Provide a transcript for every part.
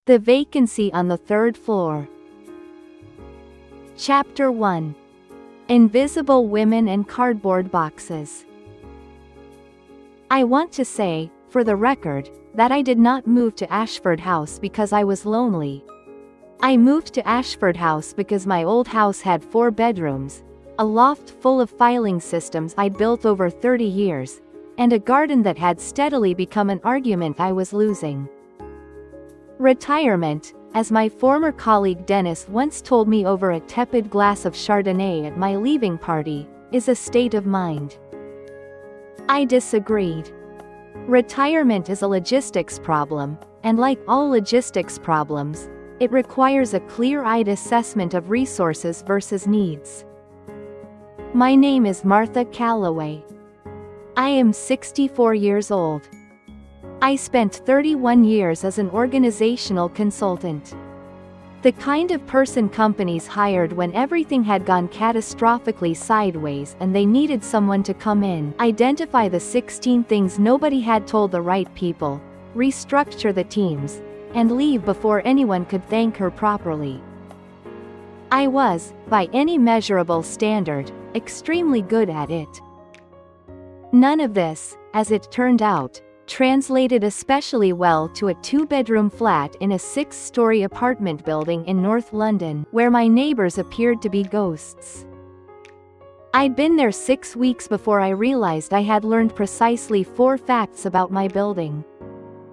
The Vacancy on the Third Floor. Chapter 1. Invisible Women and Cardboard Boxes. I want to say, for the record, that I did not move to Ashford House because I was lonely. I moved to Ashford House because my old house had 4 bedrooms, a loft full of filing systems I'd built over 30 years, and a garden that had steadily become an argument I was losing. Retirement, as my former colleague Dennis once told me over a tepid glass of Chardonnay at my leaving party, is a state of mind. I disagreed. Retirement is a logistics problem, and like all logistics problems, it requires a clear-eyed assessment of resources versus needs. My name is Martha Calloway. I am 64 years old. I spent 31 years as an organizational consultant. The kind of person companies hired when everything had gone catastrophically sideways and they needed someone to come in, identify the 16 things nobody had told the right people, restructure the teams, and leave before anyone could thank her properly. I was, by any measurable standard, extremely good at it. None of this, as it turned out, translated especially well to a 2-bedroom flat in a 6-story apartment building in North London, where my neighbors appeared to be ghosts. I'd been there 6 weeks before I realized I had learned precisely 4 facts about my building.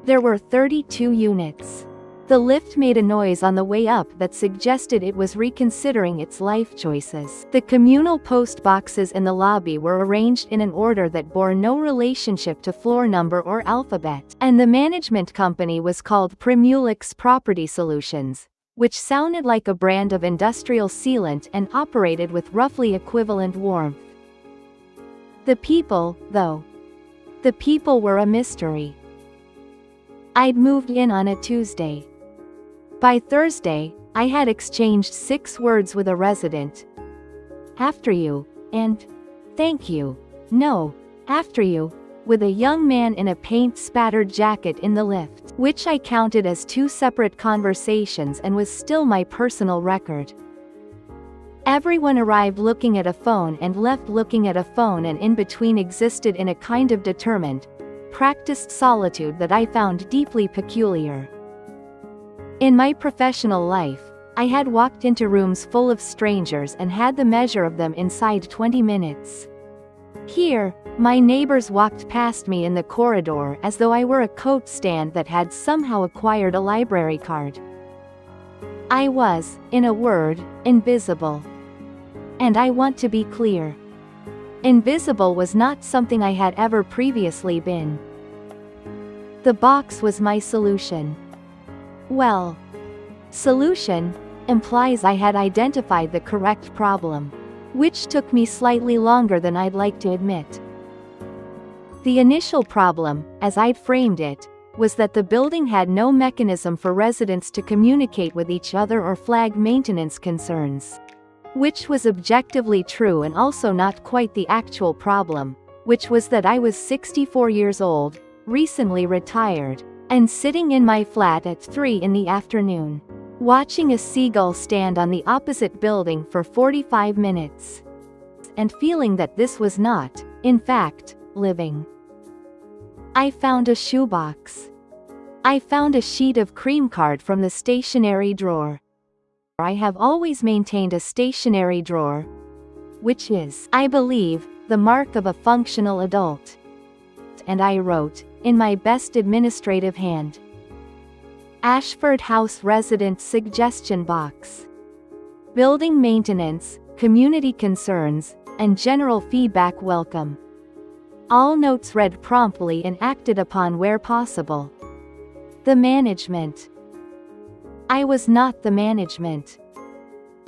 There were 32 units. The lift made a noise on the way up that suggested it was reconsidering its life choices. The communal post boxes in the lobby were arranged in an order that bore no relationship to floor number or alphabet, and the management company was called Primulix Property Solutions, which sounded like a brand of industrial sealant and operated with roughly equivalent warmth. The people, though. The people were a mystery. I'd moved in on a Tuesday. By Thursday, I had exchanged 6 words with a resident. After you, and thank you, no, after you, with a young man in a paint-spattered jacket in the lift, which I counted as 2 separate conversations and was still my personal record. Everyone arrived looking at a phone and left looking at a phone, and in between existed in a kind of determined, practiced solitude that I found deeply peculiar. In my professional life, I had walked into rooms full of strangers and had the measure of them inside 20 minutes. Here, my neighbors walked past me in the corridor as though I were a coat stand that had somehow acquired a library card. I was, in a word, invisible. And I want to be clear. Invisible was not something I had ever previously been. The box was my solution. Well, solution implies I had identified the correct problem, which took me slightly longer than I'd like to admit. The initial problem, as I'd framed it, was that the building had no mechanism for residents to communicate with each other or flag maintenance concerns. Which was objectively true and also not quite the actual problem, which was that I was 64 years old, recently retired, and sitting in my flat at 3 in the afternoon, watching a seagull stand on the opposite building for 45 minutes. And feeling that this was not, in fact, living. I found a shoebox. I found a sheet of cream card from the stationery drawer. I have always maintained a stationery drawer, which is, I believe, the mark of a functional adult. And I wrote, in my best administrative hand, Ashford House Resident Suggestion Box. Building maintenance, community concerns, and general feedback welcome. All notes read promptly and acted upon where possible. The management. I was not the management.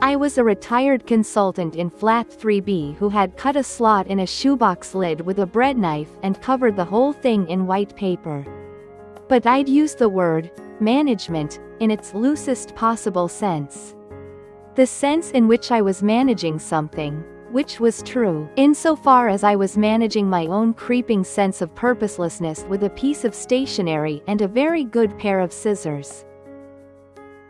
I was a retired consultant in Flat 3B who had cut a slot in a shoebox lid with a bread knife and covered the whole thing in white paper. But I'd use the word management in its loosest possible sense. The sense in which I was managing something, which was true, insofar as I was managing my own creeping sense of purposelessness with a piece of stationery and a very good pair of scissors.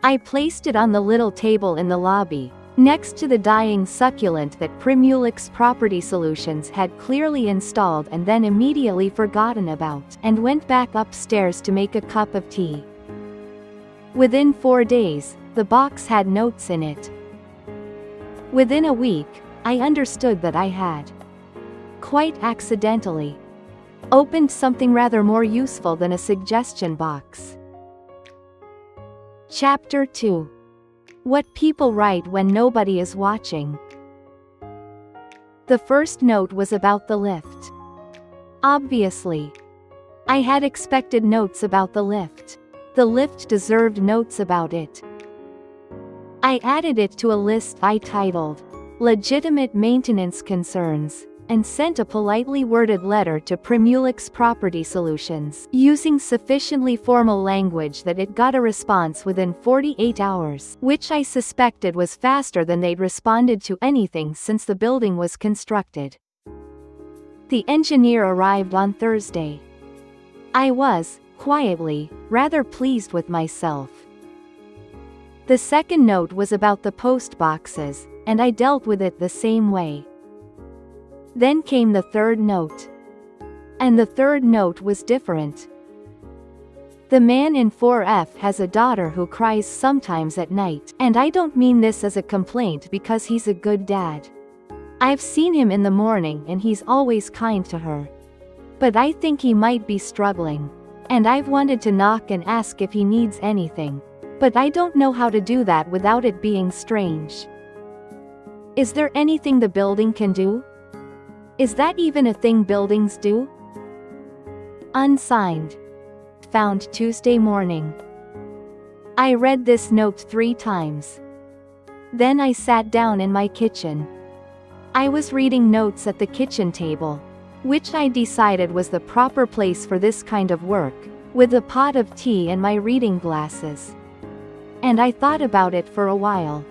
I placed it on the little table in the lobby, next to the dying succulent that Primulix Property Solutions had clearly installed and then immediately forgotten about, and went back upstairs to make a cup of tea. Within 4 days, the box had notes in it. Within a week, I understood that I had, quite accidentally, opened something rather more useful than a suggestion box. Chapter 2. What people write when nobody is watching. The first note was about the lift. Obviously, I had expected notes about the lift. The lift deserved notes about it. I added it to a list I titled, Legitimate Maintenance Concerns, and sent a politely worded letter to Primulix Property Solutions, using sufficiently formal language that it got a response within 48 hours, which I suspected was faster than they'd responded to anything since the building was constructed. The engineer arrived on Thursday. I was, quietly, rather pleased with myself. The second note was about the post boxes, and I dealt with it the same way. Then came the third note. And the third note was different. The man in 4F has a daughter who cries sometimes at night, and I don't mean this as a complaint because he's a good dad. I've seen him in the morning and he's always kind to her. But I think he might be struggling. And I've wanted to knock and ask if he needs anything. But I don't know how to do that without it being strange. Is there anything the building can do? Is that even a thing buildings do? Unsigned. Found Tuesday morning. I read this note 3 times. Then I sat down in my kitchen. I was reading notes at the kitchen table, which I decided was the proper place for this kind of work, with a pot of tea and my reading glasses. And I thought about it for a while.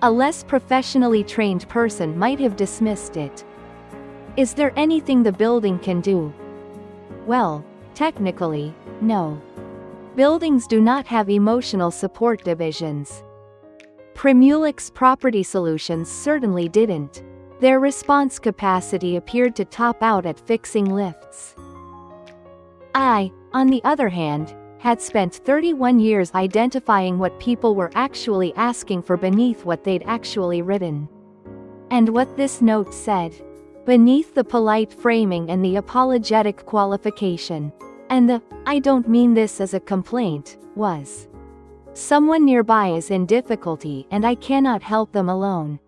A less professionally trained person might have dismissed it. Is there anything the building can do? Well, technically, no. Buildings do not have emotional support divisions. Primulix Property Solutions certainly didn't. Their response capacity appeared to top out at fixing lifts. I, on the other hand, had spent 31 years identifying what people were actually asking for beneath what they'd actually written. And what this note said, beneath the polite framing and the apologetic qualification, and the, I don't mean this as a complaint, was, someone nearby is in difficulty and I cannot help them alone.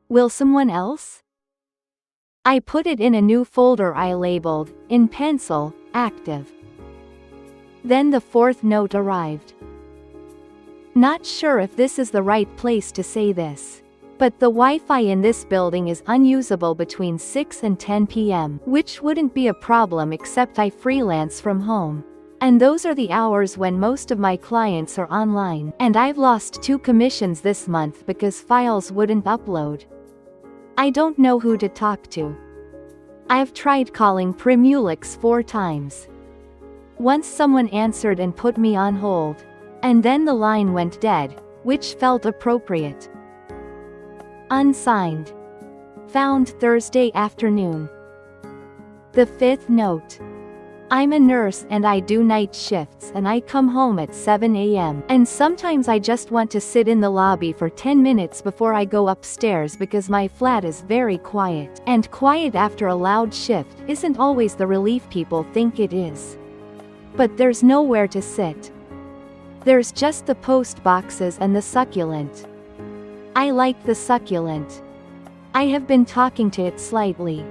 Will someone else? I put it in a new folder I labeled, in pencil, active. Then the fourth note arrived. Not sure if this is the right place to say this, but the Wi-Fi in this building is unusable between 6 and 10 p.m., which wouldn't be a problem except I freelance from home. And those are the hours when most of my clients are online, and I've lost 2 commissions this month because files wouldn't upload. I don't know who to talk to. I've tried calling Primulix 4 times. Once someone answered and put me on hold. And then the line went dead, which felt appropriate. Unsigned. Found Thursday afternoon. The fifth note. I'm a nurse and I do night shifts and I come home at 7 a.m. and sometimes I just want to sit in the lobby for 10 minutes before I go upstairs because my flat is very quiet, and quiet after a loud shift isn't always the relief people think it is. But there's nowhere to sit. There's just the post boxes and the succulent. I like the succulent. I have been talking to it slightly.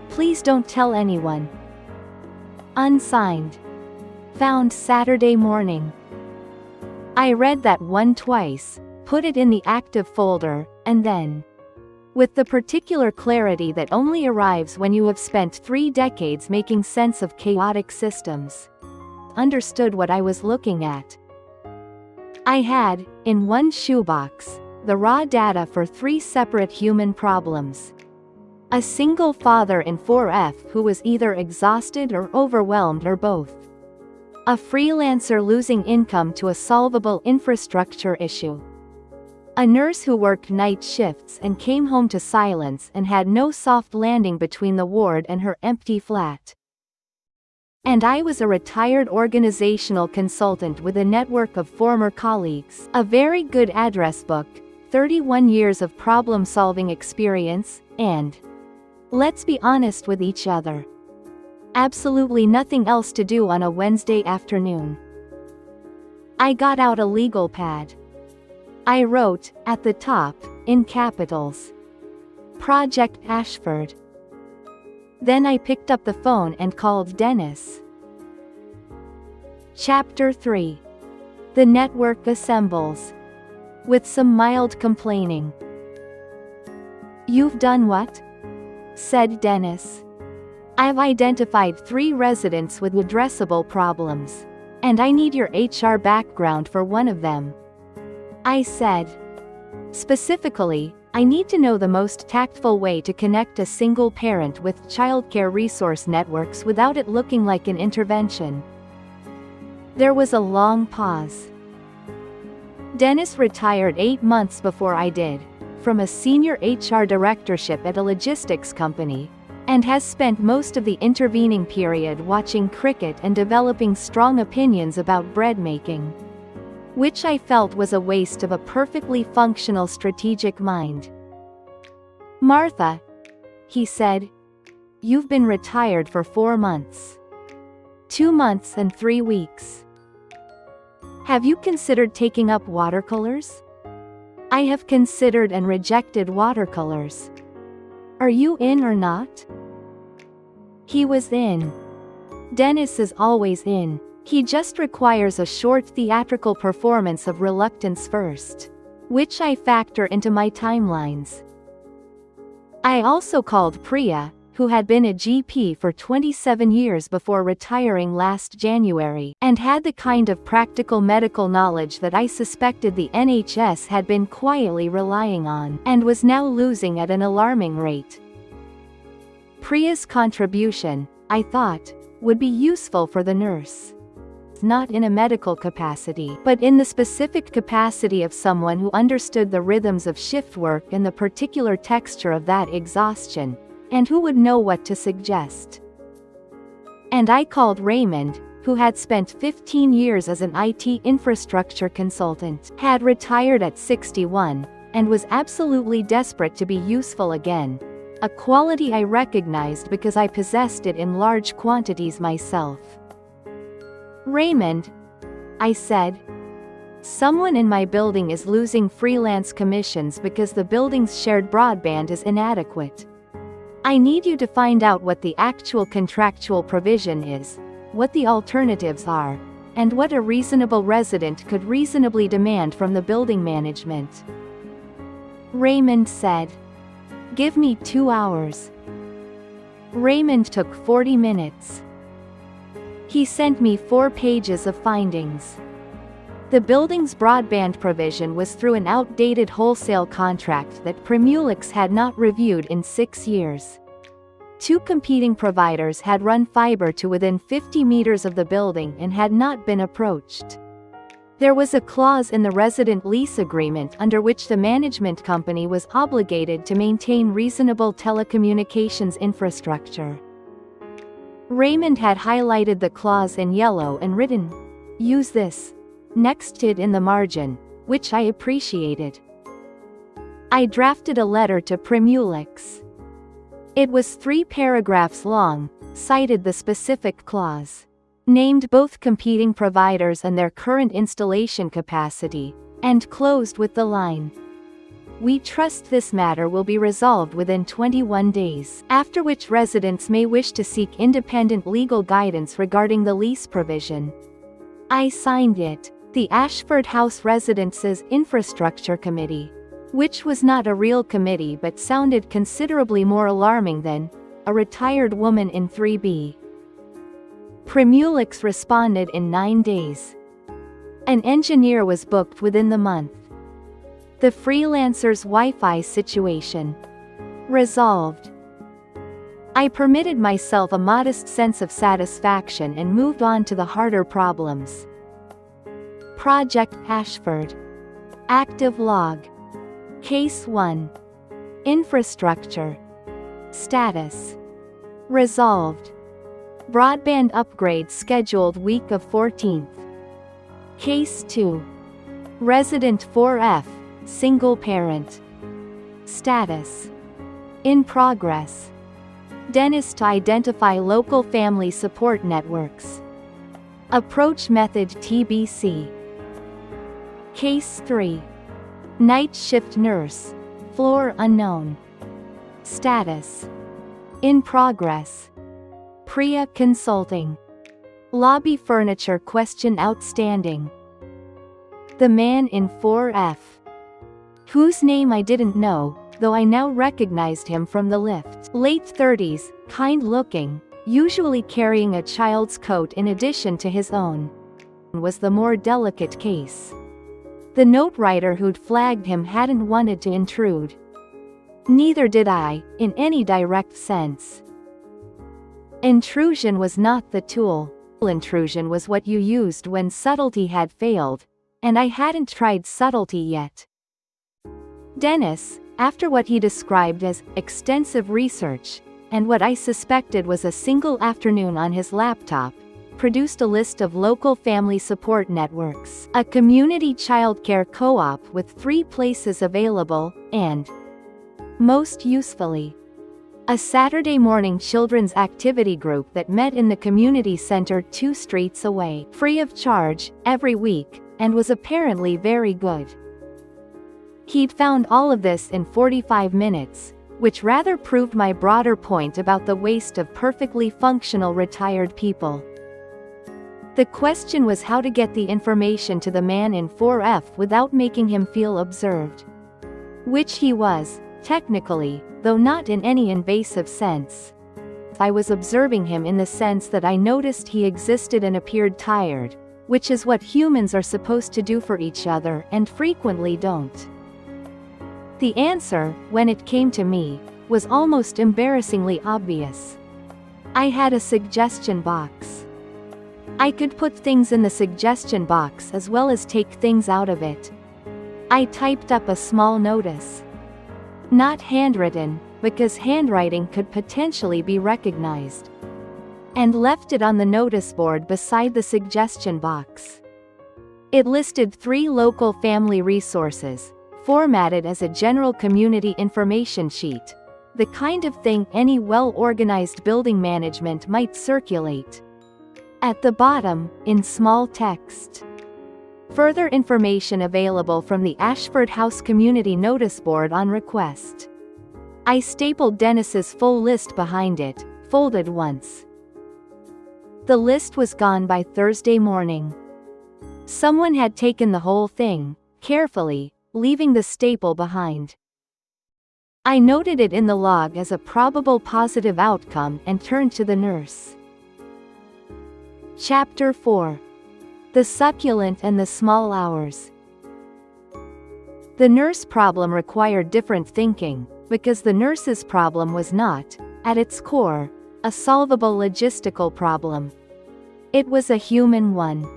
Please don't tell anyone. Unsigned. Found Saturday morning. I read that one twice, put it in the active folder, and then, with the particular clarity that only arrives when you have spent 3 decades making sense of chaotic systems, understood what I was looking at. I had, in one shoebox, the raw data for 3 separate human problems. A single father in 4F who was either exhausted or overwhelmed or both. A freelancer losing income to a solvable infrastructure issue. A nurse who worked night shifts and came home to silence and had no soft landing between the ward and her empty flat. And I was a retired organizational consultant with a network of former colleagues, a very good address book, 31 years of problem-solving experience, and, let's be honest with each other, absolutely nothing else to do on a Wednesday afternoon. I got out a legal pad. I wrote, at the top, in capitals, Project Ashford. Then I picked up the phone and called Dennis. Chapter 3. The network assembles. With some mild complaining. You've done what? Said Dennis. I've identified 3 residents with addressable problems. And I need your HR background for one of them. I said. Specifically, I need to know the most tactful way to connect a single parent with childcare resource networks without it looking like an intervention. There was a long pause. Dennis retired 8 months before I did, from a senior HR directorship at a logistics company, and has spent most of the intervening period watching cricket and developing strong opinions about bread making. Which I felt was a waste of a perfectly functional strategic mind. Martha, he said, you've been retired for 4 months. 2 months and 3 weeks. Have you considered taking up watercolors? I have considered and rejected watercolors. Are you in or not? He was in. Dennis is always in. He just requires a short theatrical performance of reluctance first, which I factor into my timelines. I also called Priya, who had been a GP for 27 years before retiring last January, and had the kind of practical medical knowledge that I suspected the NHS had been quietly relying on, and was now losing at an alarming rate. Priya's contribution, I thought, would be useful for the nurse. Not in a medical capacity, but in the specific capacity of someone who understood the rhythms of shift work and the particular texture of that exhaustion, and who would know what to suggest. And I called Raymond, who had spent 15 years as an IT infrastructure consultant, had retired at 61, and was absolutely desperate to be useful again, a quality I recognized because I possessed it in large quantities myself. Raymond, I said, someone in my building is losing freelance commissions because the building's shared broadband is inadequate. I need you to find out what the actual contractual provision is, what the alternatives are, and what a reasonable resident could reasonably demand from the building management. Raymond said, give me 2 hours. Raymond took 40 minutes. He sent me 4 pages of findings. The building's broadband provision was through an outdated wholesale contract that Primulix had not reviewed in 6 years. 2 competing providers had run fiber to within 50 meters of the building and had not been approached. There was a clause in the resident lease agreement under which the management company was obligated to maintain reasonable telecommunications infrastructure. Raymond had highlighted the clause in yellow and written, "Use this," next to it in the margin, which I appreciated. I drafted a letter to Primulix. It was 3 paragraphs long, cited the specific clause, named both competing providers and their current installation capacity, and closed with the line, "We trust this matter will be resolved within 21 days, after which residents may wish to seek independent legal guidance regarding the lease provision." I signed it, the Ashford House Residences Infrastructure Committee, which was not a real committee but sounded considerably more alarming than a retired woman in 3B. Primulix responded in 9 days. An engineer was booked within the month. The freelancer's Wi-Fi situation resolved. I permitted myself a modest sense of satisfaction and moved on to the harder problems. Project Ashford. Active log. Case 1. Infrastructure. Status. Resolved. Broadband upgrade scheduled week of 14th. Case 2. Resident 4F, single parent. Status. In progress. Dentist to identify local family support networks. Approach method TBC. Case 3. Night shift nurse, floor unknown. Status. In progress. Priya Consulting. Lobby furniture question outstanding. The man in 4F, whose name I didn't know, though I now recognized him from the lift. Late 30s, kind-looking, usually carrying a child's coat in addition to his own, was the more delicate case. The note writer who'd flagged him hadn't wanted to intrude. Neither did I, in any direct sense. Intrusion was not the tool. Intrusion was what you used when subtlety had failed, and I hadn't tried subtlety yet. Dennis, after what he described as extensive research, and what I suspected was a single afternoon on his laptop, produced a list of local family support networks, a community childcare co-op with 3 places available, and, most usefully, a Saturday morning children's activity group that met in the community center 2 streets away, free of charge, every week, and was apparently very good. He'd found all of this in 45 minutes, which rather proved my broader point about the waste of perfectly functional retired people. The question was how to get the information to the man in 4F without making him feel observed. Which he was, technically, though not in any invasive sense. I was observing him in the sense that I noticed he existed and appeared tired, which is what humans are supposed to do for each other and frequently don't. The answer, when it came to me, was almost embarrassingly obvious. I had a suggestion box. I could put things in the suggestion box as well as take things out of it. I typed up a small notice. Not handwritten, because handwriting could potentially be recognized. And left it on the notice board beside the suggestion box. It listed 3 local family resources, formatted as a general community information sheet, the kind of thing any well-organized building management might circulate. At the bottom, in small text, further information available from the Ashford House community notice board on request. I stapled Dennis's full list behind it, folded once. The list was gone by Thursday morning. Someone had taken the whole thing, carefully, leaving the staple behind. I noted it in the log as a probable positive outcome and turned to the nurse. Chapter 4. The Succulent and the Small Hours. The nurse problem required different thinking, because the nurse's problem was not, at its core, a solvable logistical problem. It was a human one.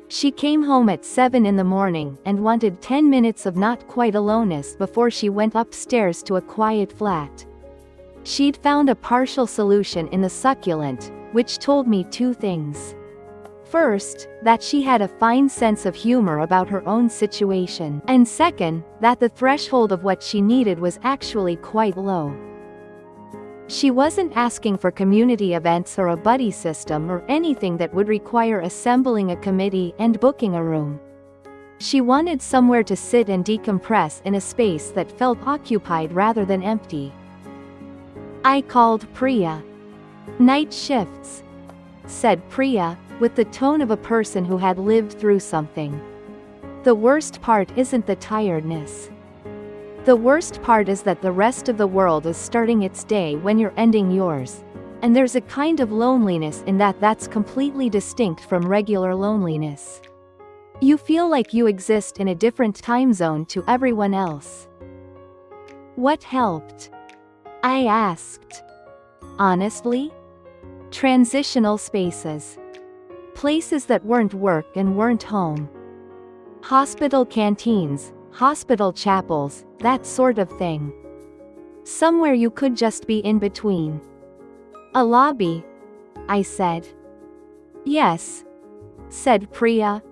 She came home at 7 in the morning and wanted 10 minutes of not quite aloneness before she went upstairs to a quiet flat. She'd found a partial solution in the Succulent, which told me 2 things. First, that she had a fine sense of humor about her own situation, and second, that the threshold of what she needed was actually quite low. She wasn't asking for community events or a buddy system or anything that would require assembling a committee and booking a room. She wanted somewhere to sit and decompress in a space that felt occupied rather than empty. I called Priya. "Night shifts," said Priya, with the tone of a person who had lived through something. "The worst part isn't the tiredness. The worst part is that the rest of the world is starting its day when you're ending yours. And there's a kind of loneliness in that that's completely distinct from regular loneliness. You feel like you exist in a different time zone to everyone else." "What helped?" I asked. Honestly? Transitional spaces. Places that weren't work and weren't home. Hospital canteens, hospital chapels, that sort of thing. Somewhere you could just be in between. A lobby, I said. Yes, said Priya.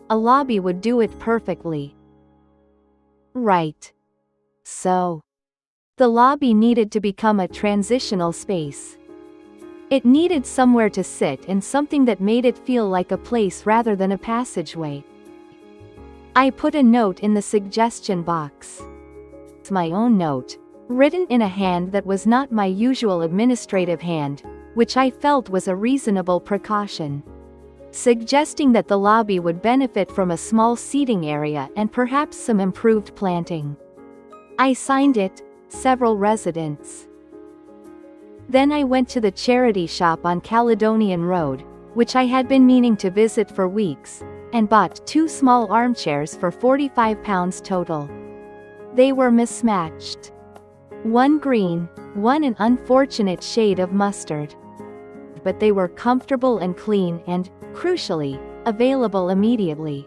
A lobby would do it perfectly. Right. So, the lobby needed to become a transitional space. It needed somewhere to sit and something that made it feel like a place rather than a passageway. I put a note in the suggestion box. It's my own note, written in a hand that was not my usual administrative hand, which I felt was a reasonable precaution, suggesting that the lobby would benefit from a small seating area and perhaps some improved planting. I signed it, several residents. Then I went to the charity shop on Caledonian Road, which I had been meaning to visit for weeks, and bought 2 small armchairs for £45 total. They were mismatched. One green, one an unfortunate shade of mustard. But they were comfortable and clean and, crucially, available immediately.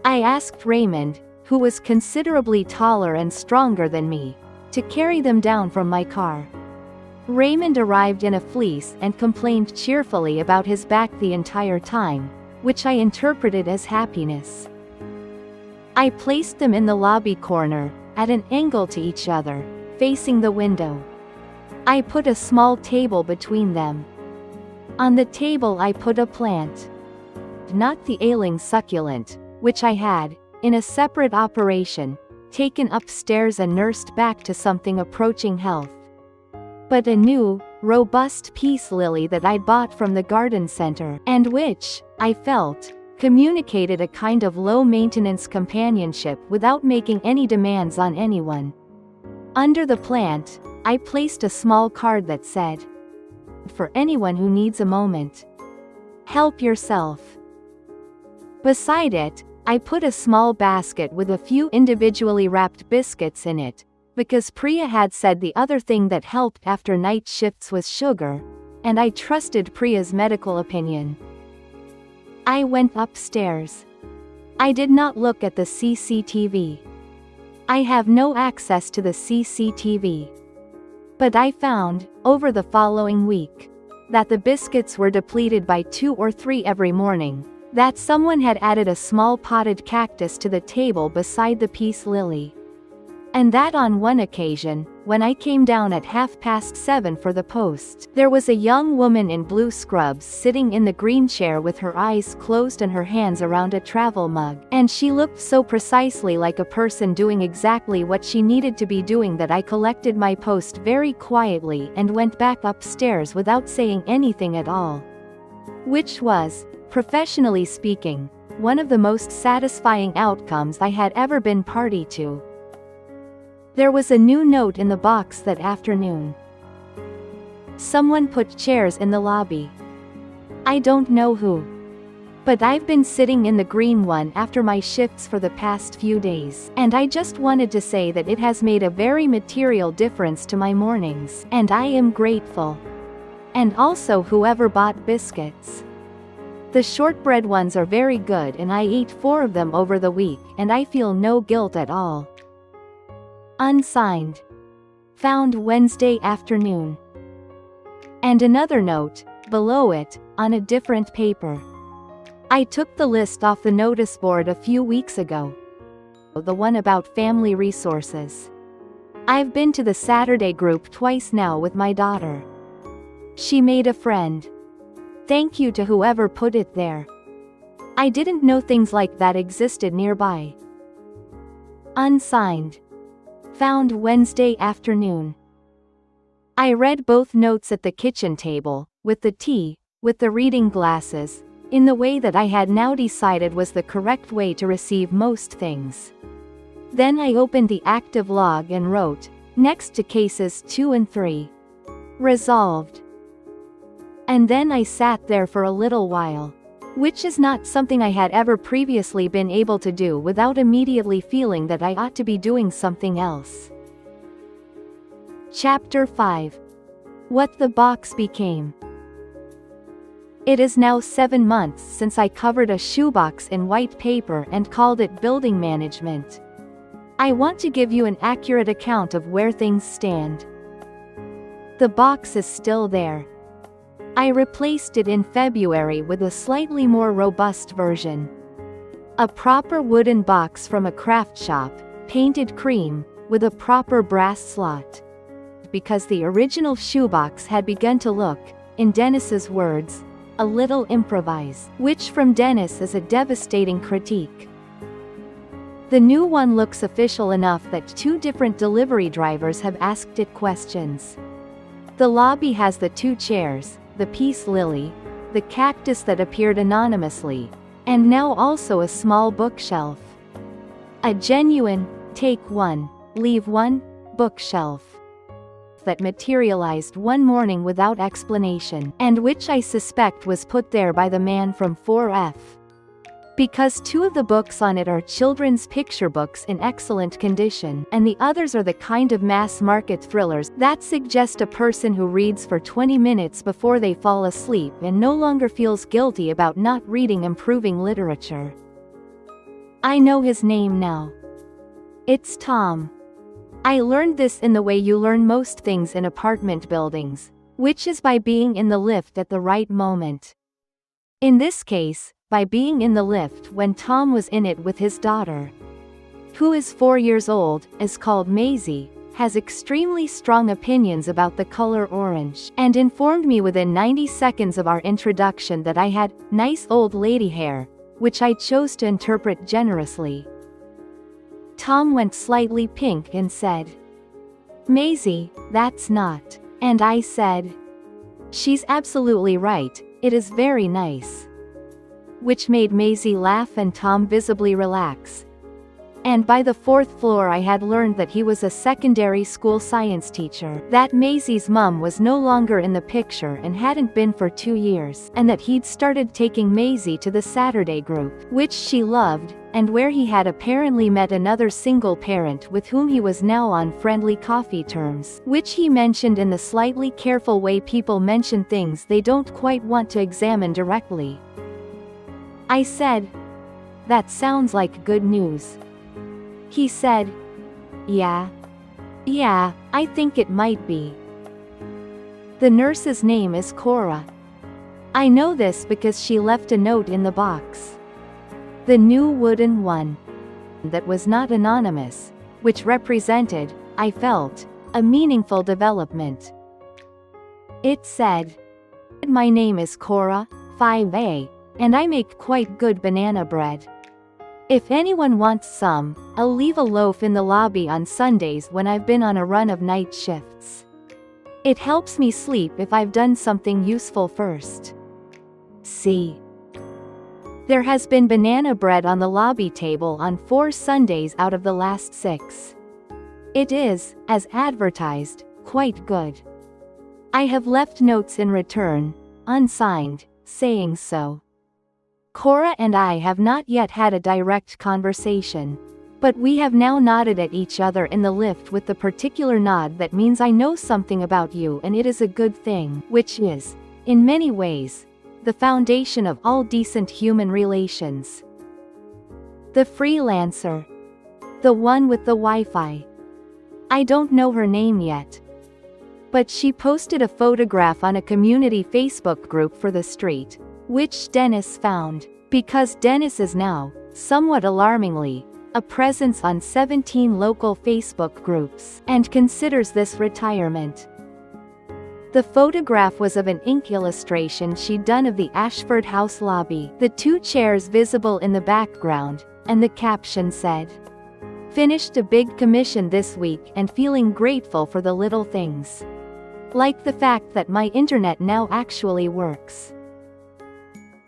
I asked Raymond, who was considerably taller and stronger than me, to carry them down from my car. Raymond arrived in a fleece and complained cheerfully about his back the entire time, which I interpreted as happiness. I placed them in the lobby corner, at an angle to each other, facing the window. I put a small table between them. On the table I put a plant. Not the ailing succulent, which I had, in a separate operation, taken upstairs and nursed back to something approaching health, but a new, robust peace lily that I'd bought from the garden center, and which, I felt, communicated a kind of low-maintenance companionship without making any demands on anyone. Under the plant, I placed a small card that said, "For anyone who needs a moment. Help yourself." Beside it, I put a small basket with a few individually wrapped biscuits in it, because Priya had said the other thing that helped after night shifts was sugar, and I trusted Priya's medical opinion. I went upstairs. I did not look at the CCTV. I have no access to the CCTV. But I found, over the following week, that the biscuits were depleted by 2 or 3 every morning, that someone had added a small potted cactus to the table beside the peace lily. And that on one occasion, when I came down at 7:30 for the post, there was a young woman in blue scrubs sitting in the green chair with her eyes closed and her hands around a travel mug, and she looked so precisely like a person doing exactly what she needed to be doing that I collected my post very quietly and went back upstairs without saying anything at all. Which was, professionally speaking, one of the most satisfying outcomes I had ever been party to. There was a new note in the box that afternoon. Someone put chairs in the lobby. I don't know who. But I've been sitting in the green one after my shifts for the past few days, and I just wanted to say that it has made a very material difference to my mornings, and I am grateful. And also whoever bought biscuits. The shortbread ones are very good and I ate 4 of them over the week and I feel no guilt at all. Unsigned. Found Wednesday afternoon. And another note, below it, on a different paper. I took the list off the notice board a few weeks ago. The one about family resources. I've been to the Saturday group twice now with my daughter. She made a friend. Thank you to whoever put it there. I didn't know things like that existed nearby. Unsigned. Found Wednesday afternoon. I read both notes at the kitchen table, with the tea, with the reading glasses, in the way that I had now decided was the correct way to receive most things. Then I opened the active log and wrote, next to cases 2 and 3. Resolved. And then I sat there for a little while. Which is not something I had ever previously been able to do without immediately feeling that I ought to be doing something else. Chapter 5. What the box became. It is now 7 months since I covered a shoebox in white paper and called it building management. I want to give you an accurate account of where things stand. The box is still there. I replaced it in February with a slightly more robust version. A proper wooden box from a craft shop, painted cream, with a proper brass slot. Because the original shoebox had begun to look, in Dennis's words, a little improvised, which from Dennis is a devastating critique. The new one looks official enough that 2 different delivery drivers have asked it questions. The lobby has the 2 chairs, the peace lily, the cactus that appeared anonymously, and now also a small bookshelf. A genuine, take one, leave one, bookshelf that materialized one morning without explanation, and which I suspect was put there by the man from 4F. Because 2 of the books on it are children's picture books in excellent condition, and the others are the kind of mass-market thrillers that suggest a person who reads for 20 minutes before they fall asleep and no longer feels guilty about not reading improving literature. I know his name now. It's Tom. I learned this in the way you learn most things in apartment buildings, which is by being in the lift at the right moment. In this case, by being in the lift when Tom was in it with his daughter, who is 4 years old, is called Maisie, has extremely strong opinions about the color orange, and informed me within 90 seconds of our introduction that I had nice old lady hair, which I chose to interpret generously. Tom went slightly pink and said, "Maisie, that's not." And I said, "She's absolutely right, it is very nice." Which made Maisie laugh and Tom visibly relax. And by the 4th floor I had learned that he was a secondary school science teacher, that Maisie's mum was no longer in the picture and hadn't been for 2 years, and that he'd started taking Maisie to the Saturday group, which she loved, and where he had apparently met another single parent with whom he was now on friendly coffee terms, which he mentioned in the slightly careful way people mention things they don't quite want to examine directly. I said, "That sounds like good news." He said, Yeah, I think it might be." The nurse's name is Cora. I know this because she left a note in the box. The new wooden one. That was not anonymous, which represented, I felt, a meaningful development. It said, "My name is Cora, 5A, and I make quite good banana bread. If anyone wants some, I'll leave a loaf in the lobby on Sundays when I've been on a run of night shifts. It helps me sleep if I've done something useful first." See. There has been banana bread on the lobby table on 4 Sundays out of the last 6. It is, as advertised, quite good. I have left notes in return, unsigned, saying so. Cora and I have not yet had a direct conversation, but we have now nodded at each other in the lift with the particular nod that means I know something about you and it is a good thing, which is, in many ways, the foundation of all decent human relations. The freelancer. The one with the Wi-Fi. I don't know her name yet. But she posted a photograph on a community Facebook group for the street, which Dennis found, because Dennis is now, somewhat alarmingly, a presence on 17 local Facebook groups, and considers this retirement. The photograph was of an ink illustration she'd done of the Ashford House lobby, the 2 chairs visible in the background, and the caption said, "Finished a big commission this week and feeling grateful for the little things. Like the fact that my internet now actually works."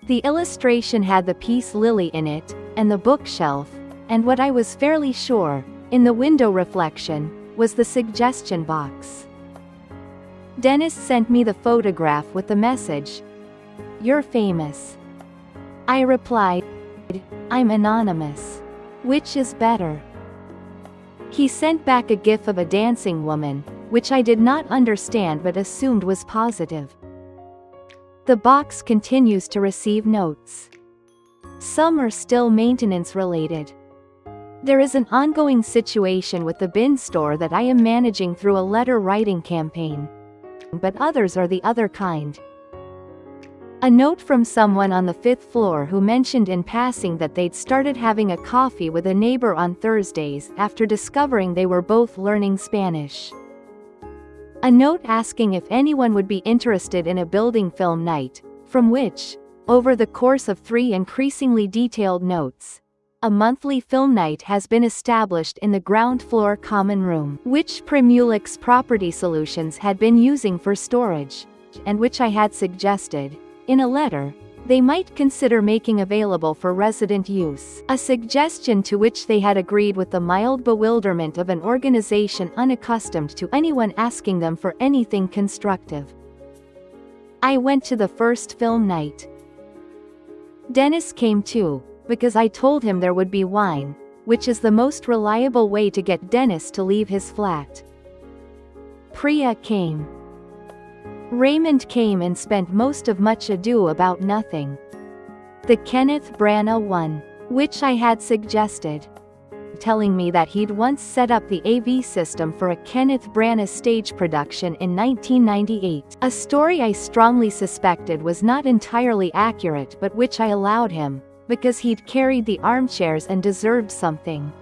The illustration had the peace lily in it, and the bookshelf, and what I was fairly sure, in the window reflection, was the suggestion box. Dennis sent me the photograph with the message, "You're famous." I replied, "I'm anonymous. Which is better?" He sent back a gif of a dancing woman, which I did not understand but assumed was positive. The box continues to receive notes. Some are still maintenance related. There is an ongoing situation with the bin store that I am managing through a letter writing campaign. But others are the other kind. A note from someone on the 5th floor who mentioned in passing that they'd started having a coffee with a neighbor on Thursdays after discovering they were both learning Spanish. A note asking if anyone would be interested in a building film night, from which, over the course of 3 increasingly detailed notes, a monthly film night has been established in the ground floor common room, which Primulix Property Solutions had been using for storage, and which I had suggested, in a letter, they might consider making available for resident use, a suggestion to which they had agreed with the mild bewilderment of an organization unaccustomed to anyone asking them for anything constructive. I went to the first film night. Dennis came too, because I told him there would be wine, which is the most reliable way to get Dennis to leave his flat. Priya came. Raymond came and spent most of Much Ado About Nothing. The Kenneth Branagh one, which I had suggested, telling me that he'd once set up the AV system for a Kenneth Branagh stage production in 1998, a story I strongly suspected was not entirely accurate but which I allowed him, because he'd carried the armchairs and deserved something.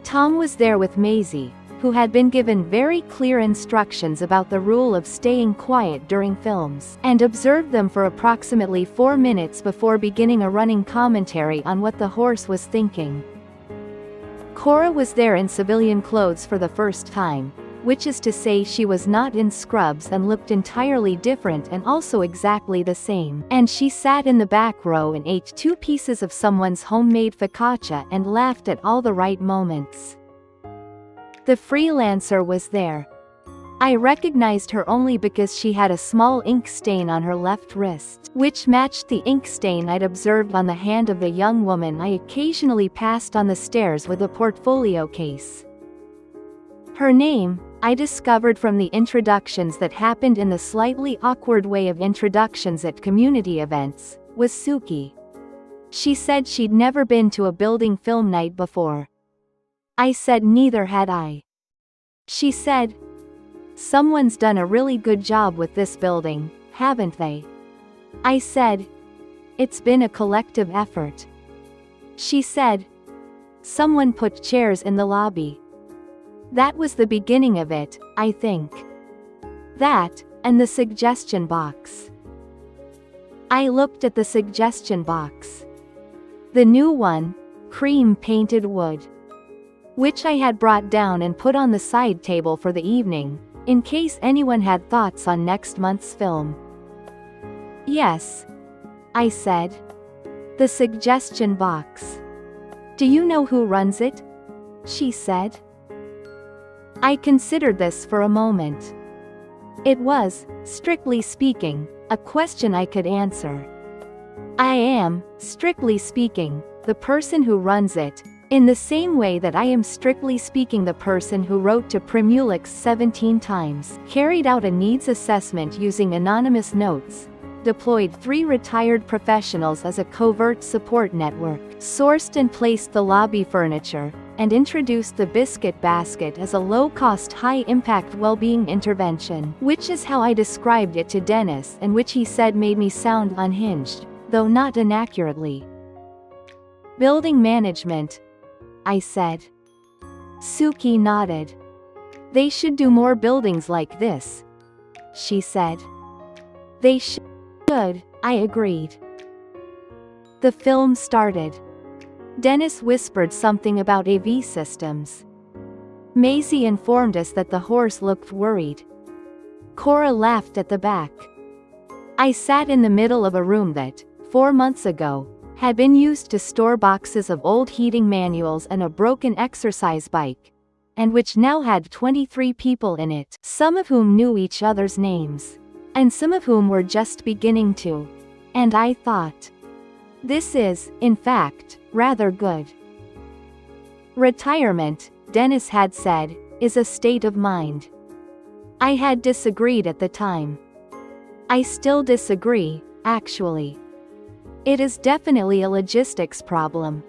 Tom was there with Maisie, who had been given very clear instructions about the rule of staying quiet during films, and observed them for approximately 4 minutes before beginning a running commentary on what the horse was thinking. Cora was there in civilian clothes for the first time, which is to say she was not in scrubs and looked entirely different and also exactly the same, and she sat in the back row and ate 2 pieces of someone's homemade focaccia and laughed at all the right moments. The freelancer was there. I recognized her only because she had a small ink stain on her left wrist, which matched the ink stain I'd observed on the hand of the young woman I occasionally passed on the stairs with a portfolio case. Her name, I discovered from the introductions that happened in the slightly awkward way of introductions at community events, was Suki. She said she'd never been to a building film night before. I said neither had I. She said, "Someone's done a really good job with this building, haven't they?" I said, "It's been a collective effort." She said, "Someone put chairs in the lobby." That was the beginning of it, I think. That, and the suggestion box. I looked at the suggestion box. The new one, cream-painted wood, which I had brought down and put on the side table for the evening, in case anyone had thoughts on next month's film. "Yes," I said. "The suggestion box. Do you know who runs it?" she said. I considered this for a moment. It was, strictly speaking, a question I could answer. I am, strictly speaking, the person who runs it, in the same way that I am strictly speaking the person who wrote to Primulix 17 times, carried out a needs assessment using anonymous notes, deployed 3 retired professionals as a covert support network, sourced and placed the lobby furniture, and introduced the biscuit basket as a low-cost, high-impact well-being intervention, which is how I described it to Dennis and which he said made me sound unhinged, though not inaccurately. "Building management," I said. Suki nodded. "They should do more buildings like this," she said. "They should," I agreed. The film started. Dennis whispered something about AV systems. Maisie informed us that the horse looked worried. Cora laughed at the back. I sat in the middle of a room that, 4 months ago, had been used to store boxes of old heating manuals and a broken exercise bike, and which now had 23 people in it, some of whom knew each other's names, and some of whom were just beginning to. And I thought, this is, in fact, rather good. Retirement, Dennis had said, is a state of mind. I had disagreed at the time. I still disagree, actually. It is definitely a logistics problem.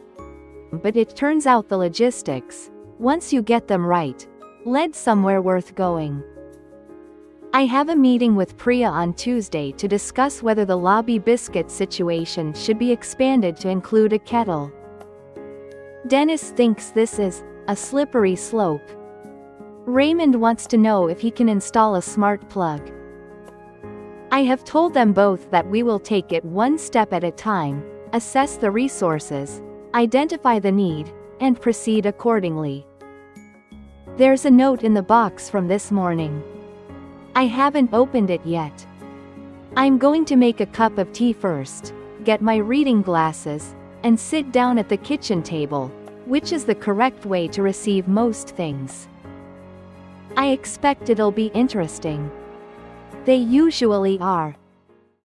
But it turns out the logistics, once you get them right, led somewhere worth going. I have a meeting with Priya on Tuesday to discuss whether the lobby biscuit situation should be expanded to include a kettle. Dennis thinks this is a slippery slope. Raymond wants to know if he can install a smart plug. I have told them both that we will take it one step at a time, assess the resources, identify the need, and proceed accordingly. There's a note in the box from this morning. I haven't opened it yet. I'm going to make a cup of tea first, get my reading glasses, and sit down at the kitchen table, which is the correct way to receive most things. I expect it'll be interesting. They usually are.